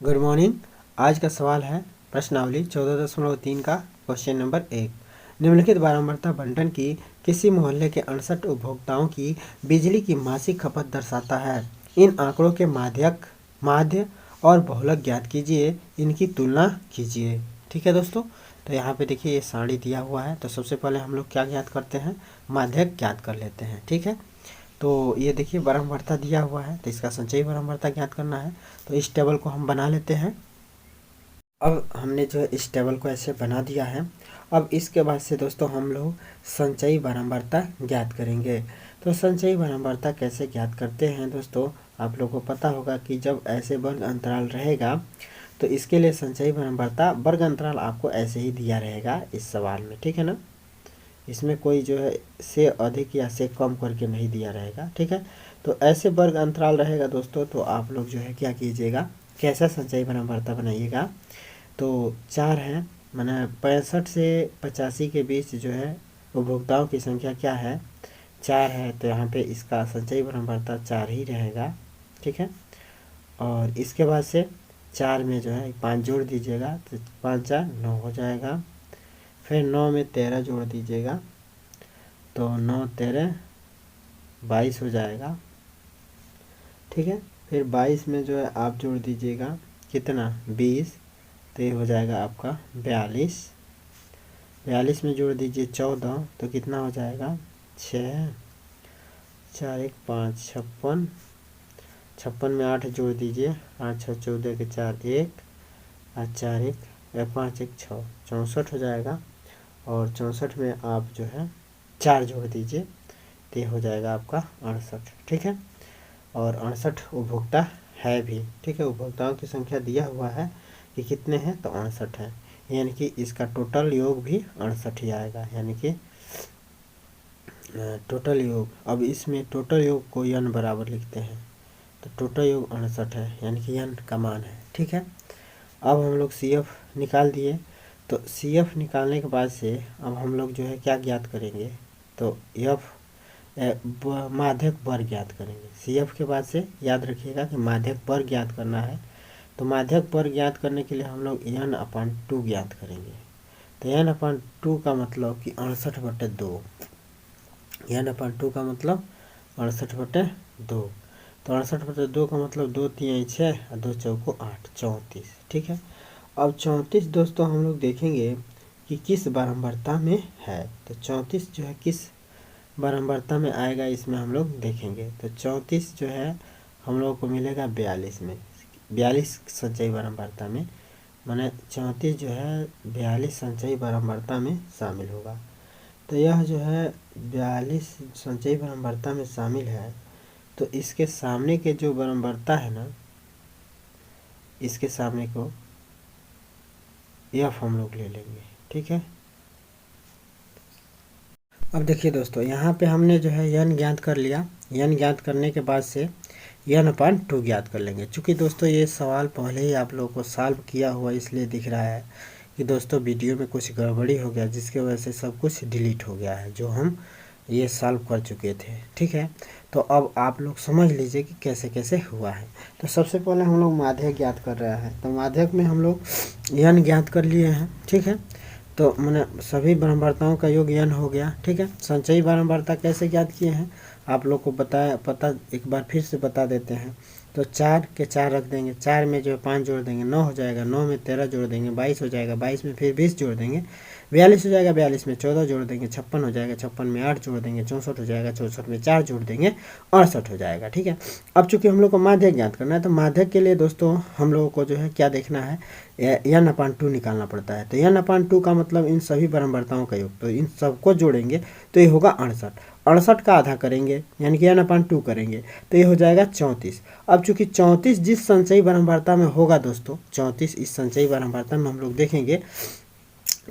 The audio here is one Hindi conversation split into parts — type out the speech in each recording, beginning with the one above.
Good morning. आज का सवाल है प्रश्नावली 14.3 का क्वेश्चन नंबर 1। निम्नलिखित बारंबारता बंटन की किसी मोहल्ले के 68 उपभोक्ताओं की बिजली की मासिक खपत दर्शाता है। इन आंकड़ों के माध्य और बहुलक ज्ञात कीजिए, इनकी तुलना कीजिए। ठीक है दोस्तों, तो यहाँ पे देखिए ये सारणी दिया हुआ है। तो सबसे पहले हम लोग क्या ज्ञात करते हैं, माध्यक ज्ञात कर लेते हैं। ठीक है, तो ये देखिए बारंबारता दिया हुआ है, तो इसका संचयी बारंबारता ज्ञात करना है। तो इस टेबल को हम बना लेते हैं। अब हमने जो है इस टेबल को ऐसे बना दिया है। अब इसके बाद से दोस्तों हम लोग संचयी बारंबारता ज्ञात करेंगे। तो संचयी बारंबारता कैसे ज्ञात करते हैं दोस्तों, आप लोगों को पता होगा कि जब ऐसे वर्ग अंतराल रहेगा तो इसके लिए संचयी बारंबारता वर्ग अंतराल आपको ऐसे ही दिया रहेगा इस सवाल में। ठीक है ना, इसमें कोई जो है से अधिक या से कम करके नहीं दिया रहेगा। ठीक है, तो ऐसे वर्ग अंतराल रहेगा दोस्तों, तो आप लोग जो है क्या कीजिएगा, कैसा संचयी बारंबारता बनाइएगा। तो 4 है, माने 65 से 85 के बीच जो है उपभोक्ताओं की संख्या क्या है, 4 है। तो यहाँ पे इसका संचयी बारंबारता 4 ही रहेगा। ठीक है, और इसके बाद से 4 में जो है 5 जोड़ दीजिएगा, तो 5 4 9 हो जाएगा। फिर 9 में 13 जोड़ दीजिएगा, तो 9 13 22 हो जाएगा। ठीक है, फिर 22 में जो है आप जोड़ दीजिएगा कितना, 20, तो ये हो जाएगा आपका 42। 42 में जोड़ दीजिए 14, तो कितना हो जाएगा, 6 4 1 5 56। 56 में 8 जोड़ दीजिए, 8 6 14 के 4 1 और 4 1 5 1 6 64 हो जाएगा। और 64 में आप जो है 4 जोड़ दीजिए, तो ये हो जाएगा आपका 68। ठीक है, और 68 उपभोक्ता है भी। ठीक है, उपभोक्ताओं की संख्या दिया हुआ है कि कितने हैं, तो 68 है, यानी कि इसका टोटल योग भी 68 ही आएगा, यानी कि टोटल योग। अब इसमें टोटल योग को n बराबर लिखते हैं, तो टोटल योग 68 है, यानी कि n का मान है। ठीक है, अब हम लोग CF निकाल दिए। तो CF निकालने के बाद से अब हम लोग जो है क्या ज्ञात करेंगे, तो F माध्यक वर्ग ज्ञात करेंगे। CF के बाद से याद रखिएगा कि माध्यक वर्ग ज्ञात करना है। तो माध्यक वर्ग ज्ञात करने के लिए हम लोग n/2 ज्ञात करेंगे। तो n/2 का मतलब कि 68/2। n/2 का मतलब 68/2। तो 68/2 का मतलब 2 3 6 और 2 चौको 8, 34। ठीक है, अब 34 दोस्तों हम लोग देखेंगे कि किस बारंबारता में है। तो 34 जो है किस बारंबारता में आएगा, इसमें हम लोग देखेंगे। तो 34 जो है हम लोग को मिलेगा 42 में, 42 संचयी बारंबारता में, माने 34 जो है 42 संचयी बारंबारता में शामिल होगा। तो यह जो है 42 संचयी बारंबारता में शामिल है। तो इसके सामने के जो बारंबारता है ना, इसके सामने को F हम लोग ले लेंगे। ठीक है, अब देखिए दोस्तों, यहाँ पे हमने जो है n ज्ञात कर लिया। n ज्ञात करने के बाद से n/2 ज्ञात कर लेंगे। चूँकि दोस्तों ये सवाल पहले ही आप लोगों को सॉल्व किया हुआ इसलिए दिख रहा है कि दोस्तों वीडियो में कुछ गड़बड़ी हो गया, जिसकी वजह से सब कुछ डिलीट हो गया है जो हम ये सॉल्व कर चुके थे। ठीक है, तो अब आप लोग समझ लीजिए कि कैसे कैसे हुआ है। तो सबसे पहले हम लोग माध्यक ज्ञात कर रहे हैं। तो माध्यक में हम लोग n ज्ञात कर लिए हैं। ठीक है, तो मैंने सभी बारंबारताओं का योग n हो गया। ठीक है, संचयी बारंबारता कैसे ज्ञात किए हैं आप लोग को पता एक बार फिर से बता देते हैं। तो 4 के 4 रख देंगे, 4 में जो है 5 जोड़ देंगे, 9 हो जाएगा, 9 में 13 जोड़ देंगे, 22 हो जाएगा, 22 में फिर 20 जोड़ देंगे, 42 हो जाएगा, 42 में 14 जोड़ देंगे, 56 हो जाएगा, 56 में 8 जोड़ देंगे, 64 हो जाएगा, 64 में 4 जोड़ देंगे, 68 हो जाएगा। ठीक है, अब चूंकि हम लोग को माध्यक ज्ञात करना है, तो माध्यक के लिए दोस्तों हम लोगों को जो है क्या देखना है, n/2 निकालना पड़ता है। तो n/2 का मतलब इन सभी बारंबारताओं का योग, तो इन सबको जोड़ेंगे तो ये होगा 68। 68 का आधा करेंगे यानी कि n/2 करेंगे, तो ये हो जाएगा 34। अब चूंकि 34 जिस संचयी बारंबारता में होगा दोस्तों, 34 इस संचयी बारंबारता में हम लोग देखेंगे,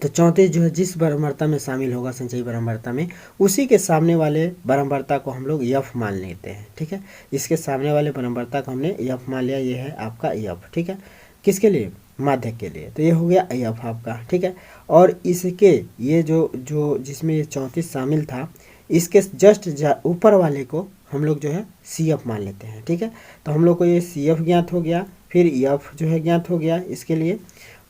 तो 34 जो है जिस बारंबारता में शामिल होगा संचयी बारंबारता में, उसी के सामने वाले बारंबारता को हम लोग F मान लेते हैं। ठीक है, इसके सामने वाले बारंबारता को हमने F मान लिया, ये है आपका F। ठीक है, किसके लिए, माध्यक के लिए। तो ये हो गया F आपका। ठीक है, और इसके ये जो जिसमें ये 34 शामिल था, इसके जस्ट ऊपर वाले को हम लोग जो है CF मान लेते हैं। ठीक है, तो हम लोग को ये CF ज्ञात हो गया, फिर यफ जो है ज्ञात हो गया इसके लिए।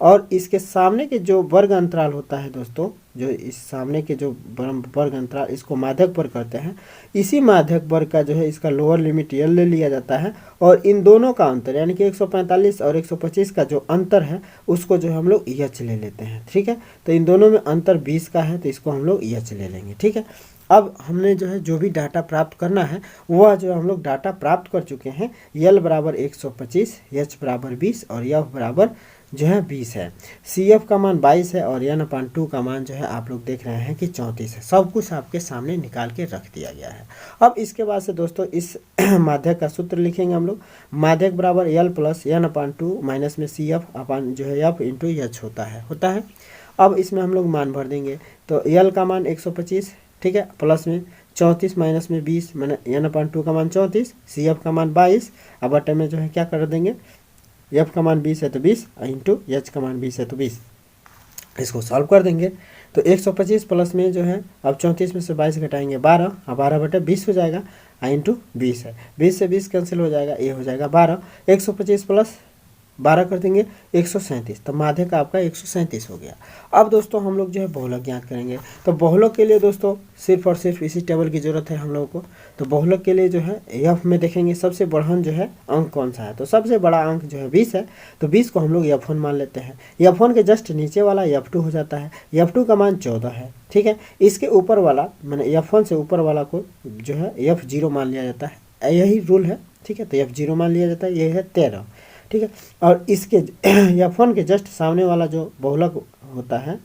और इसके सामने के जो वर्ग अंतराल होता है दोस्तों, जो इस सामने के जो वर्ग अंतराल, इसको माध्यक वर्ग कहते हैं। इसी माध्यक वर्ग का जो है इसका लोअर लिमिट यल ले लिया जाता है और इन दोनों का अंतर यानी कि 145 और 125 का जो अंतर है उसको जो हम लोग यच ले लेते हैं। ठीक है, तो इन दोनों में अंतर 20 का है तो इसको हम लोग यच ले लेंगे। ठीक है, अब हमने जो है जो भी डाटा प्राप्त करना है वह जो हम लोग डाटा प्राप्त कर चुके हैं। यल बराबर 125, एच बराबर 20 और यफ बराबर जो है 20 है। सी एफ का मान 22 है और एन अपान 2 का मान जो है आप लोग देख रहे हैं कि 34 है। सब कुछ आपके सामने निकाल के रख दिया गया है। अब इसके बाद से दोस्तों इस माध्यक का सूत्र लिखेंगे हम लोग। माध्यक बराबर यल प्लस एन अपान 2 माइनस में सी एफ अपान जो है एफ इंटू एच होता है। अब इसमें हम लोग मान भर देंगे तो यल का मान 125, ठीक है, प्लस में 34 माइनस में 20 मैंने एन अपान 2 का मान 34, सी एफ का मान 22। अब बटे में जो है क्या कर देंगे, एफ का मान 20 है तो 20 इंटू एच का मान 20 है तो 20। इसको सॉल्व कर देंगे तो 125 प्लस में जो है अब 34 में से 22 घटाएंगे 12 और 12 बटे 20 हो जाएगा इंटू 20 है। 20 से 20 कैंसिल हो जाएगा, ये हो जाएगा 12। 125 प्लस 12 कर देंगे 137, तो माध्यक का आपका 137 हो गया। अब दोस्तों हम लोग जो है बहुलक ज्ञात करेंगे। तो बहुलक के लिए दोस्तों सिर्फ और सिर्फ इसी टेबल की जरूरत है हम लोगों को। तो बहुलक के लिए जो है एफ में देखेंगे सबसे बढ़न जो है अंक कौन सा है, तो सबसे बड़ा अंक जो है 20 है, तो 20 को हम लोग F1 मान लेते हैं। F1 के जस्ट नीचे वाला F2 हो जाता है। F2 का मान 14 है, ठीक है। इसके ऊपर वाला मैंने F1 से ऊपर वाला को जो है F0 मान लिया जाता है, यही रूल है, ठीक है। तो F0 मान लिया जाता है, ये है 13, ठीक है। और इसके F1 के जस्ट सामने वाला जो बहुलक होता है,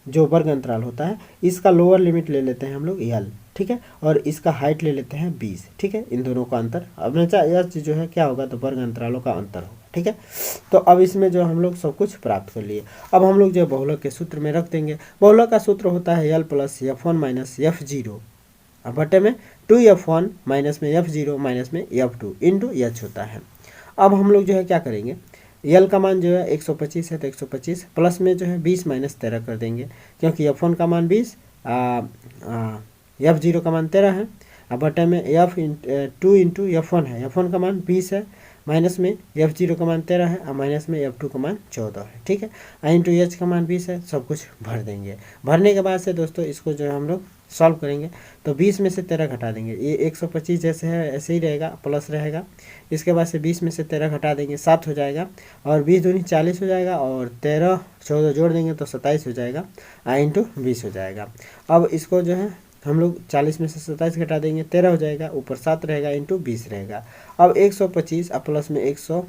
जो वर्ग अंतराल होता है, इसका लोअर लिमिट ले लेते हैं हम लोग यल, ठीक है। और इसका हाइट ले लेते हैं 20, ठीक है। इन दोनों का अंतर अब यह जो है क्या होगा, तो वर्ग अंतरालों का अंतर होगा, ठीक है। तो अब इसमें जो हम लोग सब कुछ प्राप्त कर लिए। अब हम लोग जो बहुलक के सूत्र में रख देंगे। बहुलक का सूत्र होता है यल प्लस F1 माइनस F0 अब बटे में 2F1 माइनस में F0 माइनस में F2 इंटू एच होता है। अब हम लोग जो है क्या करेंगे, यल का मान जो है 125 है तो 125 प्लस में जो है 20 माइनस 13 कर देंगे, क्योंकि F1 का मान 20, F0 का मान 13 है। अब बटे में F2 इंटू F1 है, F1 का मान 20 है, माइनस में F0 का मान 13 है और माइनस में F2 का मान 14 है, ठीक है। इंटू एच का मान 20 है, सब कुछ भर देंगे। भरने के बाद से दोस्तों इसको जो है हम लोग सॉल्व करेंगे तो 20 में से 13 घटा देंगे, ये 125 जैसे है ऐसे ही रहेगा, प्लस रहेगा। इसके बाद से 20 में से 13 घटा देंगे, 7 हो जाएगा और 20 दूनी 40 हो जाएगा और 13 14 जोड़ देंगे तो 27 हो जाएगा इंटू 20 हो जाएगा। अब इसको जो है हम लोग 40 में से 27 घटा देंगे, 13 हो जाएगा, ऊपर 7 रहेगा इंटू 20 रहेगा। अब 125 अब प्लस में 100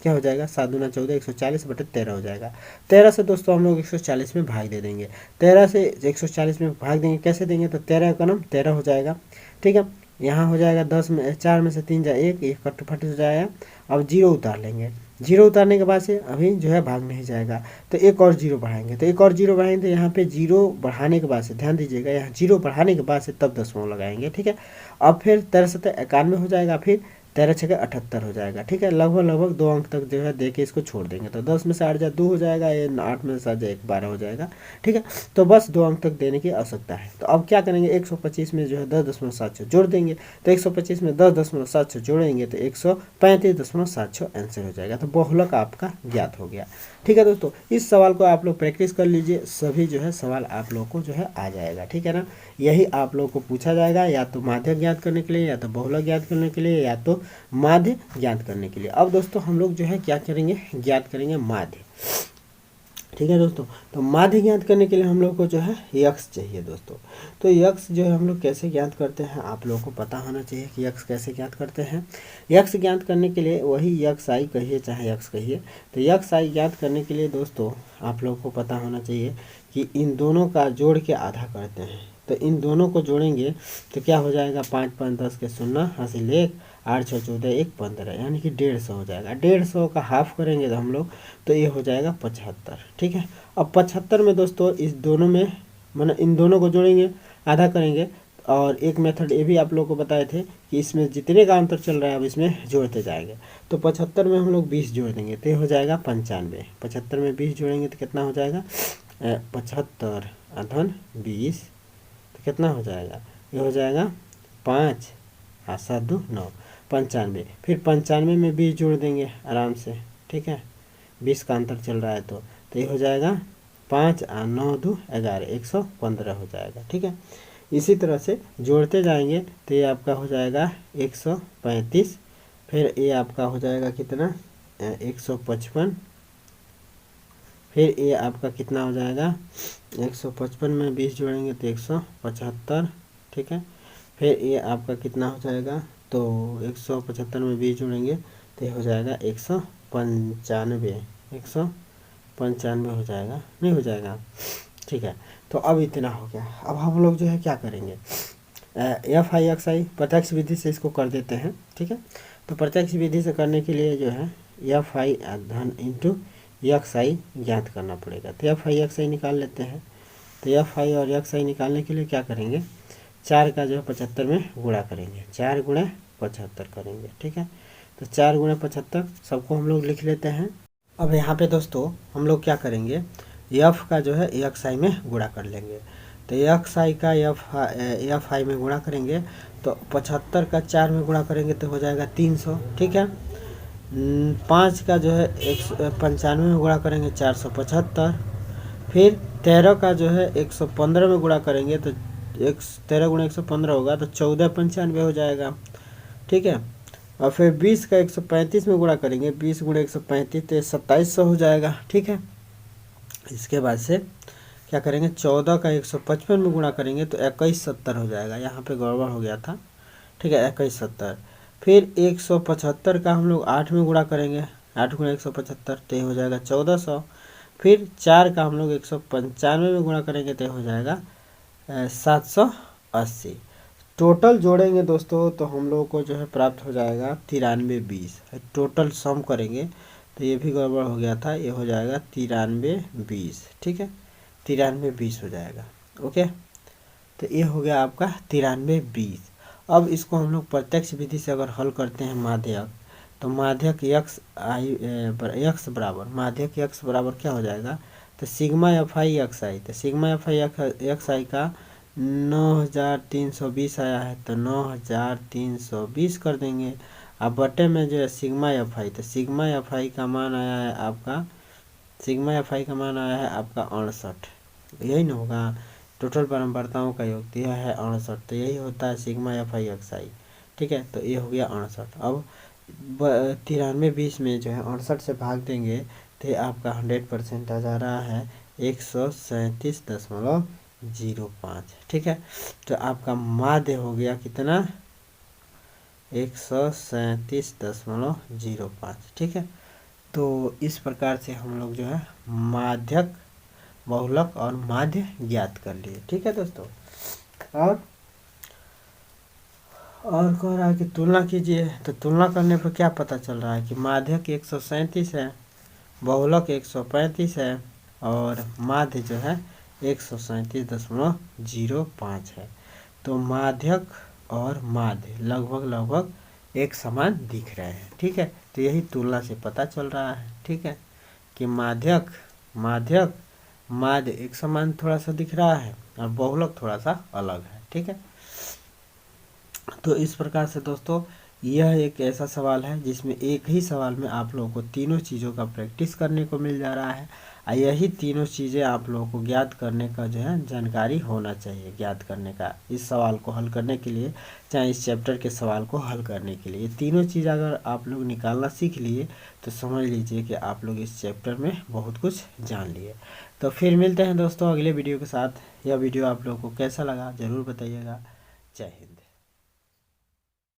क्या हो जाएगा, 7 दूना 14, 140 बटे 13 हो जाएगा। 13 से दोस्तों हम लोग 140 में भाग दे देंगे। 13 से 140 में भाग देंगे, कैसे देंगे, तो 13 का नाम 13 हो जाएगा, ठीक है। यहाँ हो जाएगा 10 में 4 में से 3 जा 1, ये कट फट हो जाएगा। अब 0 उतार लेंगे, 0 उतारने के बाद से अभी जो है भाग नहीं जाएगा, तो एक और 0 बढ़ाएंगे, तो एक और 0 बढ़ाएंगे तो यहाँ पे 0 बढ़ाने के बाद से ध्यान दीजिएगा, यहाँ 0 बढ़ाने के बाद से तब दशमलव लगाएंगे, ठीक है। अब फिर 13 से 91 हो जाएगा, फिर 13 छक्के 78 हो जाएगा, ठीक है। लगभग 2 अंक तक जो है दे के इसको छोड़ देंगे, तो 10 में से 8 जा 2 हो जाएगा, ये 8 में से 7 जा 1 12 हो जाएगा, ठीक है। तो बस 2 अंक तक देने की आवश्यकता है। तो अब क्या करेंगे, 125 में जो है 10.76 जोड़ देंगे, तो 125 में 10.76 जोड़ेंगे तो 135.76 आंसर हो जाएगा। तो बहुलक आपका ज्ञात हो गया, ठीक है दोस्तों। इस सवाल को आप लोग प्रैक्टिस कर लीजिए, सभी जो है सवाल आप लोग को जो है आ जाएगा, ठीक है ना। यही आप लोग को पूछा जाएगा, या तो माध्यक ज्ञात करने के लिए, या तो बहुलक ज्ञात करने के लिए, या तो माध्य ज्ञात करने के लिए। अब दोस्तों हम लोग जो है क्या करेंगे, ज्ञात करेंगे माध्य, ठीक है दोस्तों। तो माध्य ज्ञात करने के लिए हम लोग को जो है यक्स चाहिए दोस्तों। तो यक्स जो है हम लोग कैसे ज्ञात करते हैं, आप लोगों को पता होना चाहिए कि यक्स कैसे ज्ञात करते हैं। यक्स ज्ञात करने के लिए वही यक्स आई कहिए चाहे यक्स कहिए, तो यक्स आई ज्ञात करने के लिए दोस्तों आप लोगों को पता होना चाहिए कि इन दोनों का जोड़ के आधा करते हैं। तो इन दोनों को जोड़ेंगे तो क्या हो जाएगा, 5 5 10 के 0 हासिल 1, 8 6 14 1 15, यानी कि 150 हो जाएगा। 150 का हाफ करेंगे तो हम लोग, तो ये हो जाएगा 75, ठीक है। अब 75 में दोस्तों इस दोनों में माने इन दोनों को जोड़ेंगे, आधा करेंगे। और एक मेथड ये भी आप लोग को बताए थे कि इसमें जितने का अंतर चल रहा है अब इसमें जोड़ते जाएंगे। तो 75 में हम लोग 20 जोड़ देंगे तो ये हो जाएगा 95। 75 में 20 जोड़ेंगे तो कितना हो जाएगा, 75 अधन 20 तो कितना हो जाएगा, ये हो जाएगा 5 7 2 9। 95, फिर 95 में 20 जोड़ देंगे आराम से, ठीक है, 20 का अंतर चल रहा है तो ये हो जाएगा 5 और 9 2 11, 115 हो जाएगा, ठीक है। इसी तरह से जोड़ते जाएंगे तो ये आपका हो जाएगा 135, फिर ये आपका हो जाएगा कितना 155, फिर ये आपका कितना हो जाएगा 155 में 20 जोड़ेंगे तो 175, ठीक है। फिर ये आपका कितना हो जाएगा, तो 175 में 20 जोड़ेंगे तो ये हो जाएगा 195, 195 हो जाएगा, नहीं हो जाएगा, ठीक है। तो अब इतना हो गया। अब हम लोग जो है क्या करेंगे, एफ आई एक्स आई प्रत्यक्ष विधि से इसको कर देते हैं, ठीक है। तो प्रत्यक्ष विधि से करने के लिए जो है एफ आई धन इंटू एक्स आई ज्ञात करना पड़ेगा। तो एफ आई एक्स आई निकाल लेते हैं। तो एफ आई और एक्स आई निकालने के लिए क्या करेंगे, 4 का जो है 75 में गुणा करेंगे, 4 गुणे 75 करेंगे, ठीक है। तो 4 गुणे 75 सबको हम लोग लिख लेते हैं। अब यहाँ पे दोस्तों हम लोग क्या करेंगे, एफ का जो है एक्स आई में गुणा कर लेंगे। तो एक्स आई का एफ आई में गुणा करेंगे तो 75 का 4 में गुणा करेंगे तो हो जाएगा 300, ठीक है। 5 का जो है 195 में गुणा करेंगे 475, फिर 13 का जो है 115 में गुणा करेंगे तो 13 गुणा 115 होगा तो 1495 हो जाएगा, ठीक है। और फिर 20 का 135 में गुणा करेंगे, 20 गुणा 135 तो 2700 हो जाएगा, ठीक है। इसके बाद से क्या करेंगे, 14 का 155 में गुणा करेंगे तो 2170 हो जाएगा, यहाँ पे गड़बड़ हो गया था, ठीक है, 2170। फिर 175 का हम लोग 8 में गुणा करेंगे, 8 गुणा 175 तो हो जाएगा 1400। फिर 4 का हम लोग 195 में गुणा करेंगे तो हो जाएगा 780। टोटल जोड़ेंगे दोस्तों तो हम लोगों को जो है प्राप्त हो जाएगा 9320। टोटल सम करेंगे तो ये भी गड़बड़ हो गया था, ये हो जाएगा 9320, ठीक है, 9320 हो जाएगा, ओके। तो ये हो गया आपका 9320। अब इसको हम लोग प्रत्यक्ष विधि से अगर हल करते हैं माध्यक, तो माध्यक एक्स बराबर माध्यक एक्स बराबर क्या हो जाएगा, तो सिग्मा एफ आई एक्स आई, तो सिग्मा एफ आई एक्स आई का 9320 आया है तो 9320 कर देंगे। अब बटे में जो है सिग्मा एफ आई, तो सिग्मा एफ आई का मान आया है आपका, सिग्मा एफ आई का मान आया है आपका 68, यही ना होगा, टोटल परम्परताओं का योग तो यह है 68, तो यही होता है सिग्मा एफ आई एक्स आई, ठीक है। तो ये हो गया 68। अब 9320 में जो है 68 से भाग देंगे तो आपका 100% आ जा रहा है 137.05, ठीक है। तो आपका माध्य हो गया कितना 137.05, ठीक है। तो इस प्रकार से हम लोग जो है माध्यक, बहुलक और माध्य ज्ञात कर लिए, ठीक है दोस्तों। और कह रहा है कि तुलना कीजिए, तो तुलना करने पर क्या पता चल रहा है कि माध्यक 137 है, बहुलक 135 है और माध्य जो है 137.05 है। तो माध्यक और माध्य लगभग एक समान दिख रहे हैं, ठीक है। तो यही तुलना से पता चल रहा है, ठीक है, कि माध्यक माध्य एक समान थोड़ा सा दिख रहा है और बहुलक थोड़ा सा अलग है, ठीक है। तो इस प्रकार से दोस्तों यह एक ऐसा सवाल है जिसमें एक ही सवाल में आप लोगों को तीनों चीज़ों का प्रैक्टिस करने को मिल जा रहा है और यही तीनों चीज़ें आप लोगों को ज्ञात करने का जो है जानकारी होना चाहिए, ज्ञात करने का, इस सवाल को हल करने के लिए, चाहे इस चैप्टर के सवाल को हल करने के लिए। ये तीनों चीज़ अगर आप लोग निकालना सीख लिए तो समझ लीजिए कि आप लोग इस चैप्टर में बहुत कुछ जान लिए। तो फिर मिलते हैं दोस्तों अगले वीडियो के साथ। यह वीडियो आप लोगों को कैसा लगा ज़रूर बताइएगा। जय हिंद।